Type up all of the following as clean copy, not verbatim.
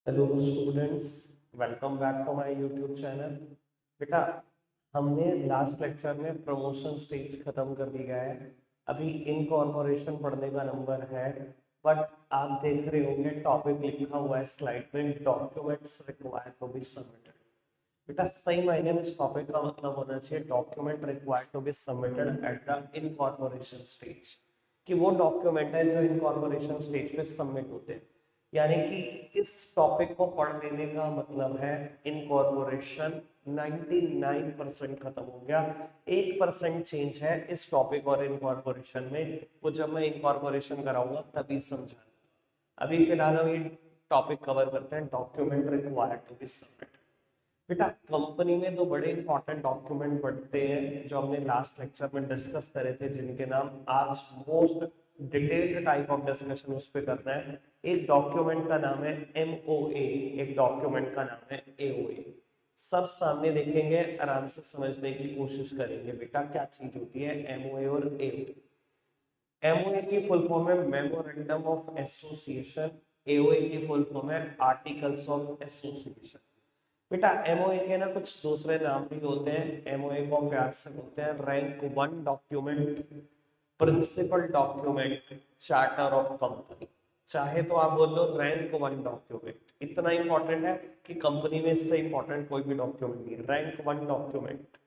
Hello students, welcome back to my YouTube channel. बेटा, हमने last lecture में promotion stage खत्म कर लिया है। अभी इनकॉर्पोरेशन पढ़ने का नंबर है। बट आप देख रहे होंगे टॉपिक लिखा हुआ है स्लाइड में, documents required to be submitted. बेटा, सही मायने में इस टॉपिक का मतलब होना चाहिए document required to be submitted at the incorporation stage, कि वो डॉक्यूमेंट है जो इनकॉर्पोरेशन स्टेज पे सबमिट होते हैं। यानी कि इस टॉपिक को पढ़ लेने का मतलब है इनकॉर्पोरेशन 99% खत्म हो गया। 1% चेंज है इस टॉपिक और इनकॉर्पोरेशन में, वो जब मैं इनकॉर्पोरेशन कराऊंगा तभी समझा। अभी फिलहाल हम ये टॉपिक कवर करते हैं, document required to be submit. बेटा, कंपनी में दो बड़े इंपॉर्टेंट डॉक्यूमेंट बढ़ते हैं जो हमने लास्ट लेक्चर में डिस्कस करे थे, जिनके नाम आज most detailed type of discussion उस पर करना है। एक डॉक्यूमेंट का नाम है एमओए, एक डॉक्यूमेंट का नाम है एओए। सब सामने देखेंगे, आराम से समझने की कोशिश करेंगे। बेटा, क्या चीज होती है एमओए और एओए? एमओए की फुल फॉर्म है मेमोरेंडम ऑफ एसोसिएशन, एओए की फुल फॉर्म है आर्टिकल्स ऑफ एसोसिएशन। बेटा, एमओए के ना कुछ दूसरे नाम भी होते हैं। एमओए को हम प्यार से बोलते हैं rank one document, principal document, charter of company. चाहे तो आप बोल लो रैंक वन डॉक्यूमेंट। इतना इंपॉर्टेंट है कि कंपनी में इससे इंपॉर्टेंट कोई भी डॉक्यूमेंट नहीं है। Rank one document,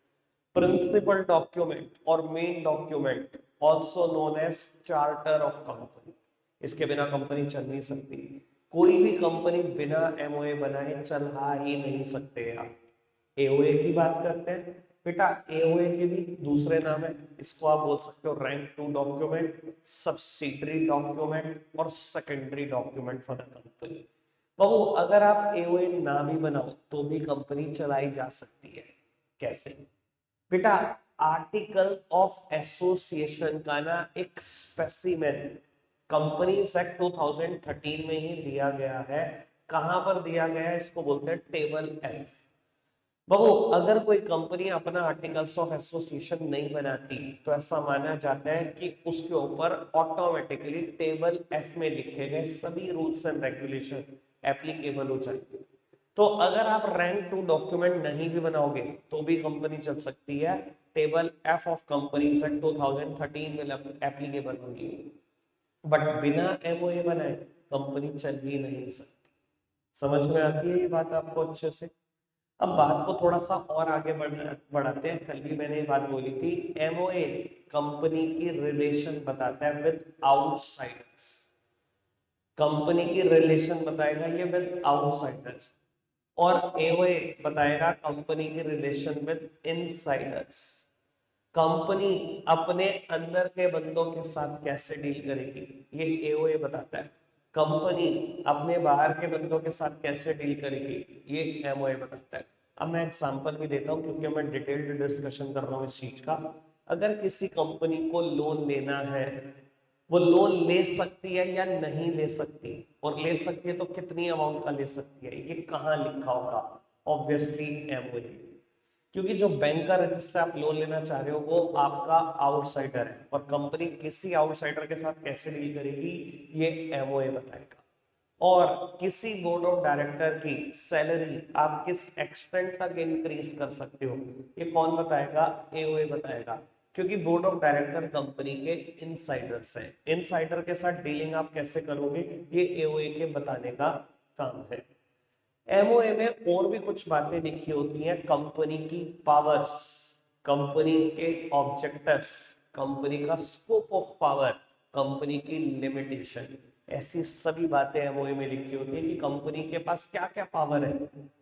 principal document और main document, also known as charter of company. इसके बिना कंपनी चल नहीं सकती। कोई भी कंपनी बिना एमओए बनाए चल ही नहीं सकते आप। एओए की बात करते हैं। बेटा, एओए के भी दूसरे नाम है। इसको आप बोल सकते हो rank two document, subsidiary document और secondary document for the company. बाबू, अगर आप एओए ना भी बनाओ तो भी कंपनी चलाई जा सकती है। कैसे? बेटा, आर्टिकल ऑफ एसोसिएशन का ना एक स्पेसिमेन कंपनीज एक्ट 2013 में ही दिया गया है। कहां पर दिया गया है? इसको बोलते हैं टेबल एफ। बाबू, अगर कोई कंपनी अपना आर्टिकल्स ऑफ एसोसिएशन नहीं बनाती तो ऐसा माना जाता है कि उसके ऊपर ऑटोमेटिकली टेबल एफ में लिखे गए सभी रूल्स एंड रेगुलेशन एप्लीकेबल हो जाएंगे। तो अगर आप रैंक टू डॉक्यूमेंट नहीं भी बनाओगे तो भी कंपनी चल सकती है। Table F of companies act 2013 में एप्लीकेबल होगी। बट बिना एमओए बनाए कंपनी चल ही नहीं सकती। समझ में आती है ये बात आपको अच्छे से? अब बात को थोड़ा सा और आगे बढ़ाते हैं। कल भी मैंने ये बात बोली थी, एमओए कंपनी की रिलेशन बताता है विद आउटसाइडर्स। कंपनी की रिलेशन बताएगा ये विद आउटसाइडर्स, और एओए बताएगा कंपनी की रिलेशन विद इनसाइडर्स। कंपनी अपने अंदर के बंदों के साथ कैसे डील करेगी, ये एओए बताता है। कंपनी अपने बाहर के बंदों के साथ कैसे डील करेगी, ये एमओए बताता है। अब मैं एग्जांपल भी देता हूं क्योंकि मैं डिटेल्ड डिस्कशन कर रहा हूं इस चीज का। अगर किसी कंपनी को लोन लेना है, वो लोन ले सकती है या नहीं ले सकती, और ले सकती है तो कितनी अमाउंट का ले सकती है, ये कहाँ लिखा होगा? Obviously MOA. क्योंकि जो बैंकर है जिससे आप लोन लेना चाह रहे हो वो आपका आउटसाइडर है, और कंपनी किसी आउटसाइडर के साथ कैसे डील करेगी ये एमओए बताएगा। और किसी बोर्ड ऑफ डायरेक्टर की सैलरी आप किस एक्सटेंट तक इंक्रीज कर सकते हो, ये कौन बताएगा? एओए बताएगा। क्योंकि बोर्ड ऑफ डायरेक्टर कंपनी के इनसाइडर्स हैं। इनसाइडर के साथ डीलिंग आप कैसे करोगे, ये एओए के बताने का काम है। एमओए में और भी कुछ बातें लिखी होती हैं, कंपनी की पावर्स, कंपनी के ऑब्जेक्टिव्स, कंपनी का स्कोप ऑफ पावर, कंपनी की लिमिटेशन। ऐसी सभी बातें एमओए में लिखी होती है कि कंपनी के पास क्या क्या पावर है,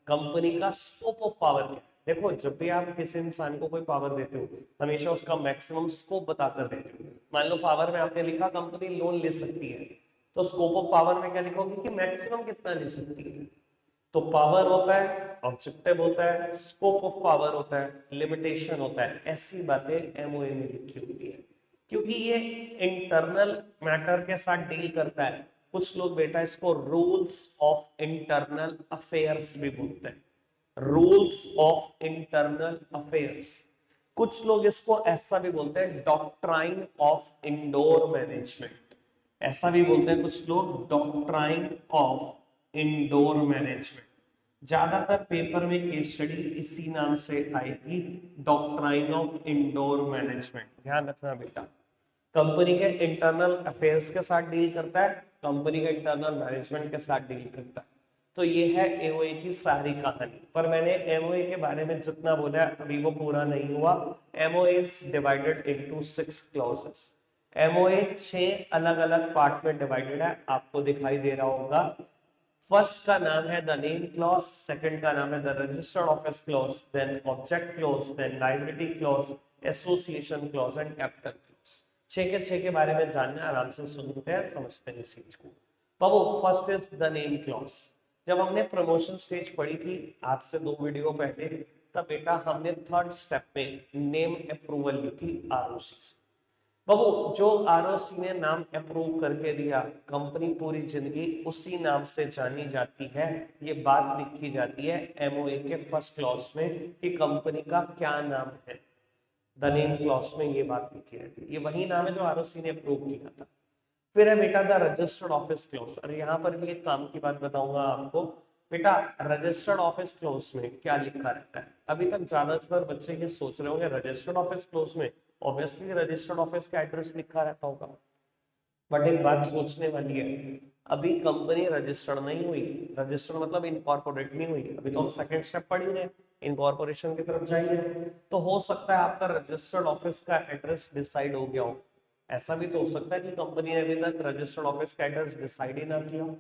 कंपनी का स्कोप ऑफ पावर क्या है। देखो, जब भी आप किसी इंसान को कोई पावर देते हो हमेशा उसका मैक्सिमम स्कोप बताकर देते हो। मान लो पावर में आपने लिखा कंपनी लोन ले सकती है, तो स्कोप ऑफ पावर में क्या लिखोगे कि मैक्सिमम कितना ले सकती है। तो पावर होता है, ऑब्जेक्टिव होता है, स्कोप ऑफ पावर होता है, लिमिटेशन होता है। ऐसी बातें एमओए में लिखी होती है क्योंकि ये इंटरनल मैटर के साथ डील करता है। कुछ लोग बेटा इसको रूल्स ऑफ इंटरनल अफेयर्स भी बोलते हैं, रूल्स ऑफ इंटरनल अफेयर्स। कुछ लोग इसको ऐसा भी बोलते हैं डॉक्ट्राइन ऑफ इंडोर मैनेजमेंट, ऐसा भी बोलते हैं कुछ लोग डॉक्ट्राइन ऑफ इंडोर मैनेजमेंट। ज्यादातर पेपर में केस स्टडी इसी नाम से आएगी, डॉक्ट्राइन ऑफ इंडोर मैनेजमेंट। ध्यान रखना बेटा, कंपनी के इंटरनल अफेयर्स के साथ डील करता है, कंपनी के इंटरनल मैनेजमेंट के साथ डील करता है। तो ये है एमओए की सारी कहानी। पर मैंने एमओए के बारे में जितना बोला अभी वो पूरा नहीं हुआ। MOA is divided into 6 clauses. MOA 6 अलग अलग पार्ट में डिवाइडेड है, आपको दिखाई दे रहा होगा। फर्स्ट का नाम है द नेम क्लॉज, सेकंड का नाम है the registered office clause, then object clause, then liability clause, association clause and capital clause. 6 के बारे में जानना है, आराम से सुनते हैं, समझते हैं इस चीज को। बाबू first is the name clause. जब हमने प्रमोशन स्टेज पढ़ी थी आज से 2 वीडियो पहले, तब बेटा हमने थर्ड स्टेप में नेम अप्रूवल ली थी आरओसी से। बाबू जो आरओसी ने नाम अप्रूव करके दिया, कंपनी पूरी जिंदगी उसी नाम से जानी जाती है। ये बात लिखी जाती है एमओए के फर्स्ट क्लॉज में कि कंपनी का क्या नाम है। द नेम क्लॉज में ये बात लिखी रहती है, ये वही नाम है जो आरओसी ने अप्रूव किया था। फिर है बेटा द रजिस्टर्ड ऑफिस क्लोज। और यहाँ पर भी एक काम की बात बताऊंगा आपको बेटा, रजिस्टर्ड ऑफिस क्लोज में क्या लिखा रहता है। अभी तक ज्यादातर बच्चे ये सोच रहे होंगे रजिस्टर्ड ऑफिस क्लोज में ऑब्वियसली रजिस्टर्ड ऑफिस का एड्रेस लिखा रहता होगा। बट एक बात सोचने वाली है, अभी कंपनी रजिस्टर्ड नहीं हुई। रजिस्टर्ड मतलब इनकॉर्पोरेट नहीं हुई, अभी तो हम सेकंड स्टेप पढ़ ही रहे, इनकॉर्पोरेशन की तरफ जाइए। तो हो सकता है आपका रजिस्टर्ड ऑफिस का एड्रेस डिसाइड हो गया हो। ऐसा भी तो हो सकता है कि कंपनी ने अभी तक रजिस्टर्ड ऑफिस का एड्रेस डिसाइड ही ना किया हो।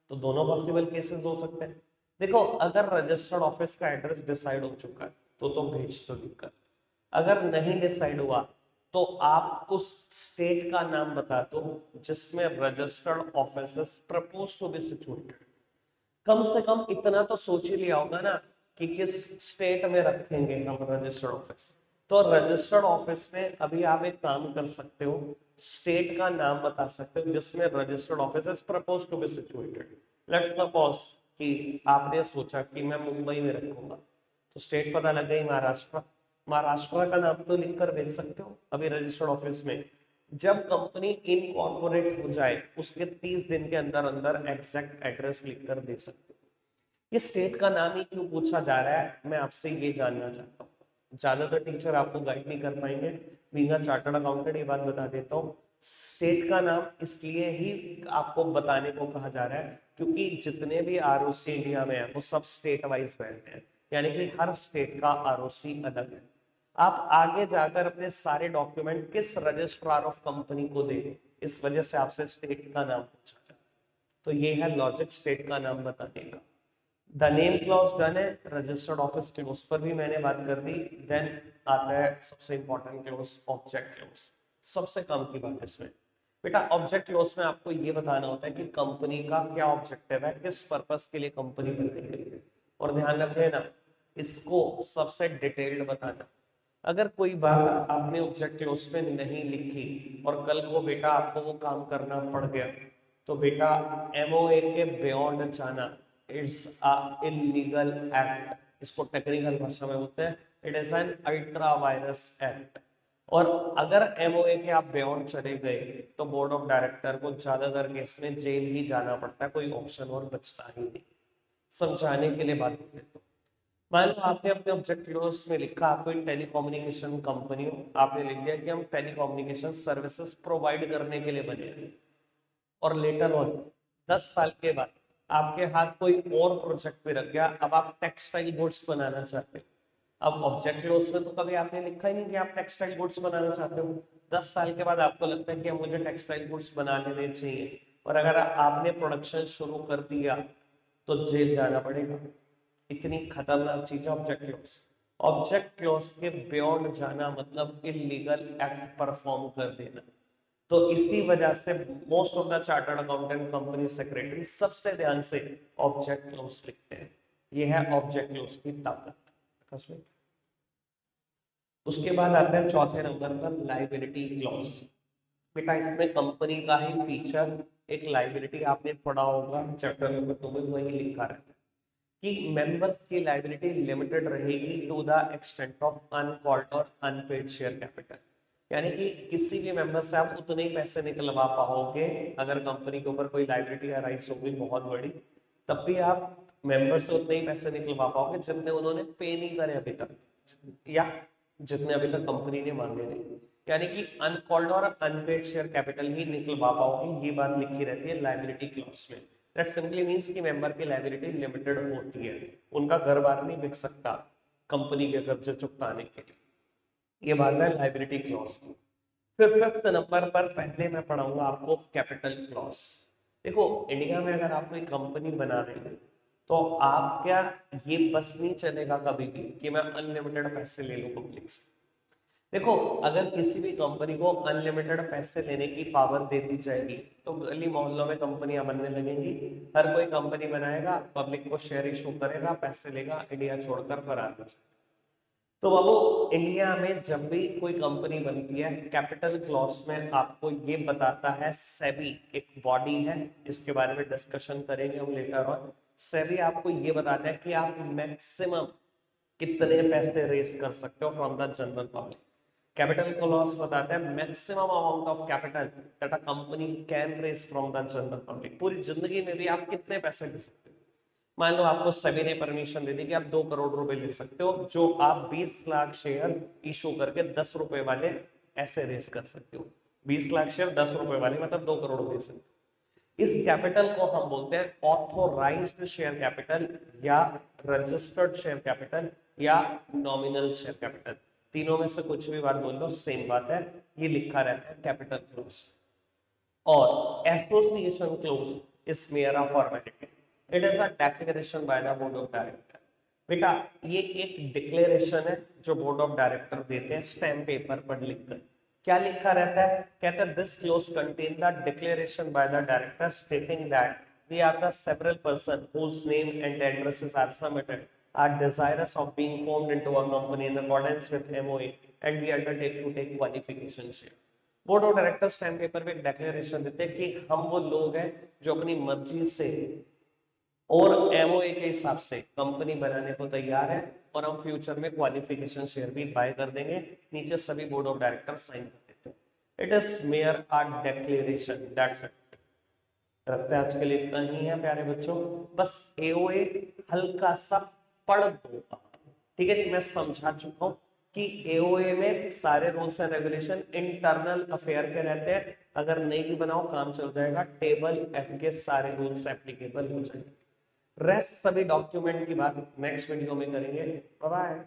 तो दोनों पॉसिबल केसेस हो सकते हैं। देखो अगर रजिस्टर्ड ऑफिस का एड्रेस डिसाइड हो चुका है तो भेज तो दिक्कत। अगर नहीं डिसाइड हुआ तो आप उस स्टेट का नाम बता दो जिसमें registered office propose to be situated. कम से कम इतना तो सोच ही लिया होगा ना कि किस स्टेट में रखेंगे हम रजिस्टर्ड ऑफिस। तो रजिस्टर्ड ऑफिस में अभी आप एक काम कर सकते हो, स्टेट का नाम बता सकते हो जिसमें registered office is propose to be situated. Let's suppose कि आपने सोचा कि मैं मुंबई में रखूंगा, तो स्टेट पता लग गई महाराष्ट्र। महाराष्ट्र का नाम तो लिखकर भेज सकते हो अभी रजिस्टर्ड ऑफिस में। जब कंपनी इनकॉर्पोरेट हो जाए उसके 30 दिन के अंदर अंदर एग्जैक्ट एड्रेस लिखकर दे सकते हो। ये स्टेट का नाम ही क्यों पूछा जा रहा है, मैं आपसे ये जानना चाहता हूँ। ज्यादातर टीचर आपको गाइड नहीं कर पाएंगे, बीइंग अ चार्टर्ड अकाउंटेंट ये बात बता देता हूँ। स्टेट का नाम इसलिए ही आपको बताने को कहा जा रहा है क्योंकि जितने भी आरओसी इंडिया में है वो सब स्टेट वाइज बैठते हैं, यानी कि हर स्टेट का आरओसी अलग है। आप आगे जाकर अपने सारे डॉक्यूमेंट किस रजिस्ट्रार ऑफ कंपनी को दें, इस वजह से आपसे स्टेट का नाम पूछा जाए। तो ये है लॉजिक स्टेट का नाम बताने का। द नेम क्लॉज डन है, रजिस्टर्ड ऑफिस क्लोज पर भी मैंने बात कर दी। देन आता है सबसे इंपॉर्टेंट क्लोज, ऑब्जेक्ट क्लोज। सबसे कम की बात इसमें बेटा, ऑब्जेक्ट क्लोज में आपको ये बताना होता है कि कंपनी का क्या ऑब्जेक्टिव है, किस पर्पस के लिए कंपनी बनाई गई है। और ध्यान रख लेना इसको सबसे डिटेल्ड बताना। अगर कोई बात आपने ऑब्जेक्ट क्लोज में नहीं लिखी और कल को बेटा आपको वो काम करना पड़ गया, तो बेटा एमओए के बियॉन्ड जाना इट्स अ इलीगल एक्ट। इसको टेक्निकल भाषा में बोलते हैं it is an ultra vires act. और अगर एमओए के आप बियॉन्ड चले गए तो बोर्ड ऑफ डायरेक्टर को ज्यादातर केस में जेल ही जाना पड़ता है, कोई ऑप्शन और बचता ही नहीं। समझाने के लिए बात देता हूँ। मान लो आपने अपने ऑब्जेक्टिव्स में लिखा आपको एक टेलीकम्युनिकेशन कंपनी हो, आपने लिख दिया कि हम टेलीकम्युनिकेशन सर्विसेज प्रोवाइड करने के लिए बने हैं। और लेटर ऑन 10 साल के बाद आपके हाथ कोई और प्रोजेक्ट पे रख गया, अब आप टेक्सटाइल गुड्स बनाना चाहते हो। अब ऑब्जेक्टिव्स में तो कभी आपने लिखा ही नहीं कि आप टेक्सटाइल गुड्स बनाना चाहते हो। 10 साल के बाद आपको लगता है कि अब मुझे टेक्सटाइल गुड्स बना लेने चाहिए, और अगर आपने प्रोडक्शन शुरू कर दिया तो जेल जाना पड़ेगा। इतनी खतरनाक चीज है ऑब्जेक्ट क्लॉज। ऑब्जेक्ट क्लॉज के बियॉन्ड जाना मतलब इलीगल एक्ट परफॉर्म कर देना। तो इसी वजह से most of the chartered accountant company secretary सबसे ध्यान से ऑब्जेक्ट क्लॉज लिखते हैं। ये है ऑब्जेक्ट क्लॉज की ताकत। उसके बाद आता है चौथे नंबर पर लाइबिलिटी क्लॉज। बेटा इसमें कंपनी का ही फीचर एक लाइबिलिटी आपने पढ़ा होगा चैप्टर नंबर 2 में, वही लिखा रहता है कि मेंबर्स की लाइबिलिटी लिमिटेड रहेगी to the extent of uncalled और अनपेड शेयर कैपिटल। यानी कि किसी भी मेंबर से आप उतने ही पैसे निकलवा पाओगे अगर कंपनी के ऊपर कोई लाइबिलिटी अराइज हो गई बहुत बड़ी, तब भी आप मेंबर से उतने ही पैसे निकलवा पाओगे जितने उन्होंने पे नहीं करे अभी तक, या जितने अभी तक कंपनी ने मांगे नहीं। यानी कि अनकॉल्ड और अनपेड शेयर कैपिटल ही निकलवा पाओगे, ये बात लिखी रहती है लायबिलिटी क्लॉज में। दैट सिंपली मींस कि मेंबर की लायबिलिटी लिमिटेड होती है, उनका घर बार नहीं बिक सकता कंपनी के कर्जे चुकाने के लिए। ये बात है लायबिलिटी क्लॉज की। फिर फिफ्थ नंबर पर पहले मैं पढ़ाऊंगा आपको कैपिटल क्लॉज। देखो इंडिया में अगर आप कोई कंपनी बना रहे हो तो आप क्या, ये बस नहीं चलेगा कभी भी कि मैं अनलिमिटेड पैसे ले लूं पब्लिक से। देखो अगर किसी भी कंपनी को अनलिमिटेड पैसे लेने की पावर दे दी जाएगी तो गली मोहल्लों में कंपनियां बनने लगेंगी, हर कोई कंपनी बनाएगा, पब्लिक को शेयर इशू करेगा, पैसे लेगा, इंडिया छोड़कर फरार हो जाएगा। तो बाबू इंडिया में जब भी कोई कंपनी बनती है कैपिटल क्लॉज में आपको ये बताता है, सेबी एक बॉडी है, इसके बारे में डिस्कशन करेंगे हम लेटर ऑन। सेबी आपको ये बताता है कि आप मैक्सिमम कितने पैसे रेस कर सकते हो from the general public. Capital clause बताता है maximum amount of capital that a company can raise from the general public. पूरी जिंदगी में भी आप कितने पैसे ले सकते हो। मान लो आपको सेबी ने परमिशन दे दी कि आप 2 करोड़ रुपए ले सकते हो, जो आप 20 लाख शेयर इशू करके 10 रुपए वाले ऐसे रेस कर सकते हो। 20 लाख शेयर 10 रुपए वाले मतलब 2 करोड़ दे सकते हो। इस कैपिटल को हम बोलते हैं ऑथोराइज्ड शेयर कैपिटल या रजिस्टर्ड शेयर कैपिटल या नॉमिनल शेयर कैपिटल। तीनों में से कुछ भी बात बोल लो सेम बात है, ये लिखा रहता है कैपिटल क्लोज। और association close is mayor a formality, it is a declaration by the board of director. बेटा ये एक डिक्लेरेशन है जो बोर्ड ऑफ डायरेक्टर देते हैं स्टैम्प पेपर पर लिखकर। क्या लिखा रहता है, कहता है this close contain the declaration by the director stating that we are the several person whose name and addresses are submitted are desirous of being formed into a company in accordance with MOA and we undertake to take qualification share। Board of director stamp paper पे एक declaration देते हैं कि हम वो लोग हैं जो अपनी मर्जी से और एमओए के हिसाब से कंपनी बनाने को तैयार है और हम फ्यूचर में क्वालिफिकेशन शेयर भी बाय कर देंगे। नीचे सभी बोर्ड ऑफ डायरेक्टर साइन कर देते हैं। It is mayor a declaration, that's it. रखते हैं आज के लिए इतना ही है प्यारे बच्चों, बस एओए हल्का सा पढ़ दो। ठीक है जी, मैं समझा चुका हूं कि एओए में सारे rules and regulation internal affair के रहते हैं, अगर नहीं भी बनाओ काम चल जाएगा, टेबल एफ के सारे रूल्स एप्लीकेबल हो जाएंगे। रेस्ट सभी डॉक्यूमेंट की बात नेक्स्ट वीडियो में करेंगे। Bye bye.